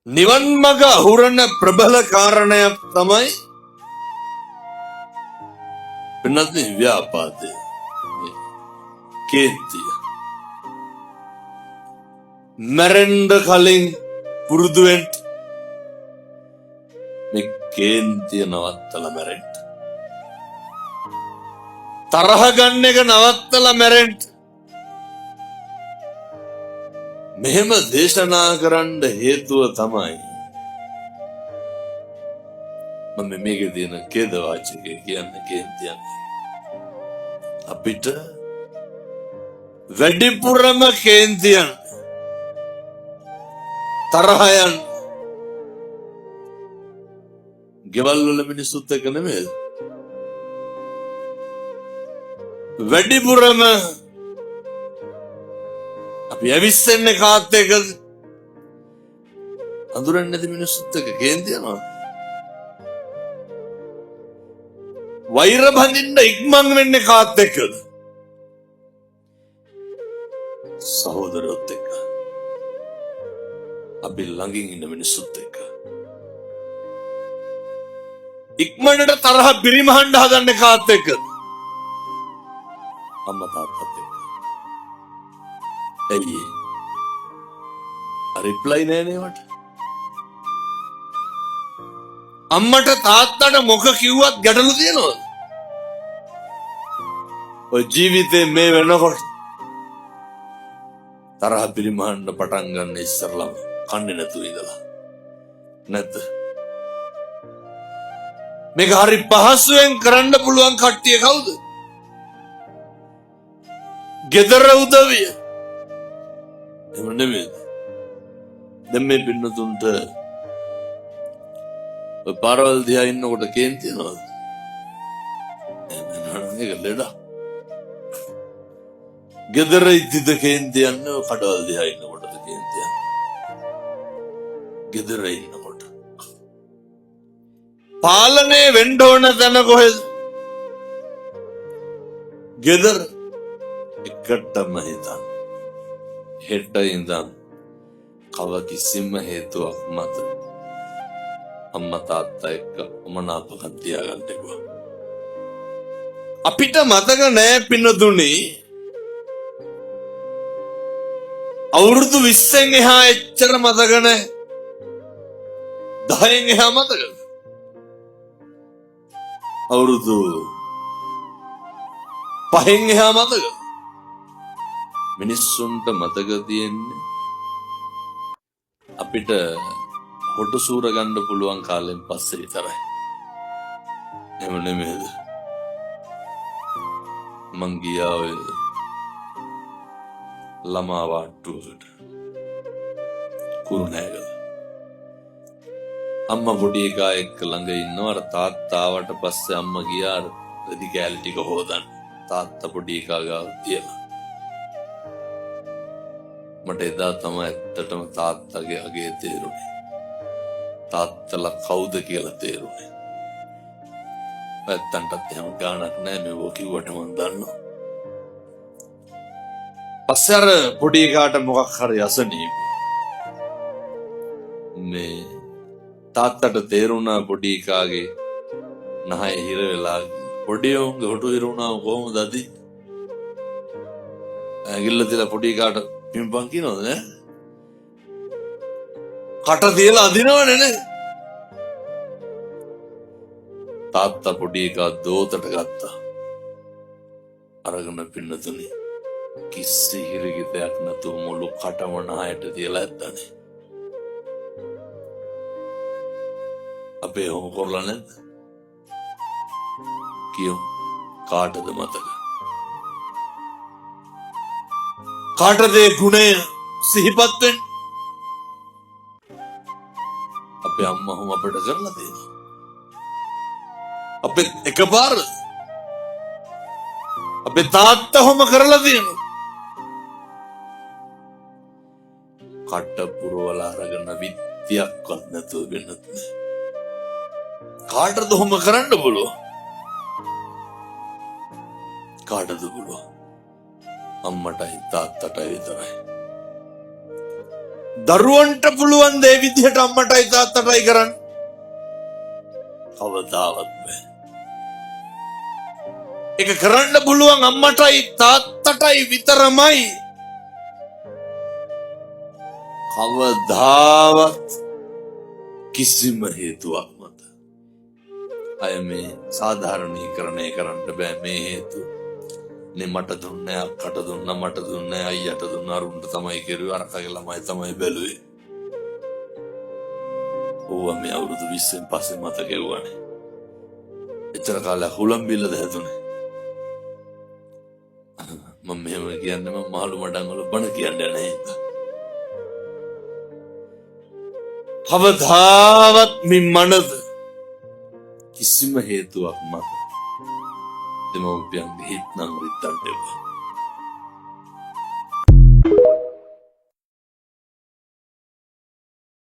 නිවන් මඟ අහුරන ප්‍රබල කාරණයක් තමයි වෙනත් ව්‍යාපාදය, කේන්තිය. මැරෙන්න කලින් පුරුදු වෙන්න මේ කේන්තිය නවත්තලා මැරෙන්න. තරහ ගන්න එක නවත්තලා මැරෙන්න. මෙහෙම දේශනා කරන්න හේතුව තමයි මම මේකේ තියෙන ඛේද වාචකය කියන්නේ කේන්තිය. අපිට වැඩිපුරම කේන්තියන් තරහයන් ගෙවල් වල මිනිස්සුත් එක්ක නෙමෙයි. වැඩිපුරම අපි ඇවිස්සෙන්නේ කාත් එක්කද? අඳුරන්නේ නැති මිනිස්සුත් එක්ක කේන්ති යනවා. වෛර බඳින්න ඉක්මන් වෙන්නේ කාත් එක්කද? සහෝදරයොත් එක්ක. අපි ළඟින් ඉන්න මිනිස්සුත් එක්ක. ඉක්මනට තරහ පිරිමහන්න හදන්නේ කාත් එක්කද? අම්මා තාත්තත් එක්ක. ඇයි රිප්ලයි නෑනේ වට? අම්මට තාත්තට මොක කිව්වත් ගැටලු තියෙනවද? ඔය ජීවිතේ මේ වෙනකොට තරහ පිරිමහන්න පටන් ගන්න ඉස්සරලම කන්නේ නැතුව ඉඳලා නැද්ද? මේක හරි පහසුවෙන් කරන්න පුළුවන් කට්ටිය කවුද? ගෙදර උදවිය. එහෙම නෙමෙයි. දැන් මේ පින්නතුන්ට ඔය පාරවල් දිහා ඉන්නකොට කේන්ති යනවද? මේක ලෙඩ. ගෙදර ඉද්දිද කේන්ති යන්නේ, ඔය කඩවල් දිහා ඉන්නකොටද කේන්ති යන්නේ? ගෙදර ඉන්නකොට. පාලනේ වෙන්න ඕන තැන කොහෙද? ගෙදර. එකටම හිතන්න. හෙට ඉඳන් කව කිසිම හේතුවක් මත අම්මා තාත්තා එක්ක මනාපකම් තියාගන්න එපා. අපිට මතක නෑ පින්නතුනි, අවුරුදු 20න් එහා එච්චර මතක නෑ. 10න් එහා මතකද? අවුරුදු 5න් එහා මතකද? මිනිස්සුන්ට මතක තියෙන්නේ අපිට හොට සූර ගන්න පුළුවන් කාලෙන් පස්සේ විතරයි. එහෙම නෙමෙයිද? මං ගියා ඔය ළමා වාට්ටුවකට කුරුණෑගල. අම්මා පොඩි එකා එක්ක ළඟ ඉන්නවා. අර තාත්තා ආවට පස්සේ අම්මා ගියා රෙදි කෑලි ටික හොදන්න. තාත්තා පොඩි එකා ගාව තියලා. මට එදා තමයි ඇත්තටම තාත්තගේ අගේ තේරුනේ. තාත්තලා කවුද කියලා තේරුනේ. ඇත්තන්ටත් එහෙම ගානක් නෑ, මේව කිව්වට මම දන්නවා. පස්සේ අර පොඩි එකාට මොකක් හරි අසනීප. මේ තාත්තට තේරුණා පොඩි එකාගේ නහය හිර වෙලා. පොඩි උන්ගේ හොටු හිර වුණාම කොහොමද අදී? ඇඟිල්ල තියලා පොඩි එකාට පිම්පන් කියනවද නෑ? කට තියලා අදිනවනේ නේ. තාත්තා පොඩි එකා දෝතට ගත්තා. අරගෙන පින්නතුනි කිසි හිරිකිතයක් නැතුව මුළු කටම නහයට තියලා ඇද්දානේ. අපේ හොම කරලා නැද්ද? කියමු. කාටද මතක? කාටද ඒ ගුණය සිහිපත් වෙන්නේ? අපේ අම්මා හොම අපිට කරලා තියෙනවා. අපේ එකපාර අපේ තාත්තා හොම කරලා තියෙනවා. කට පුරවලා අරගෙන විත්තියක්වත් නැතුව වෙන්නත් නෑ. කාටද හොම කරන්න පුළුවන්? කාටද පුළුවන්? අම්මටයි තාත්තටයි විතරයි. දරුවන්ට පුළුවන් දේ විදිහට අම්මටයි තාත්තටයි කරන්න කවදාවත් බෑ. ඒක කරන්න පුළුවන් අම්මටයි තාත්තටයි විතරමයි. කවදාවත් කිසිම හේතුවක් මත අය මේ සාධාරණීකරණය කරන්න බෑ. මේ හේතු නේ මට දුන්නේ අක්කට දුන්නා මට දුන්නේ අයියට දුන්නා අරුන්ට තමයි කෙරුවේ අරකගේ ළමයි තමයි බැලුවේ. ඕවා මේ අවුරුදු 20න් පස්සේ මතක එවුවානේ. එච්චර කාලයක් හුලම් බිල්ලද හැදුනේ. මම මෙහෙම කියන්නේ මම මාළු මඩම් වල බණ කියන්නේ නැහැ. කවදාවත් මේ මනද කිසිම හේතුවක් මත දෙමව්පියන්ගේ හිත් නම් රිත්තන්න එපා.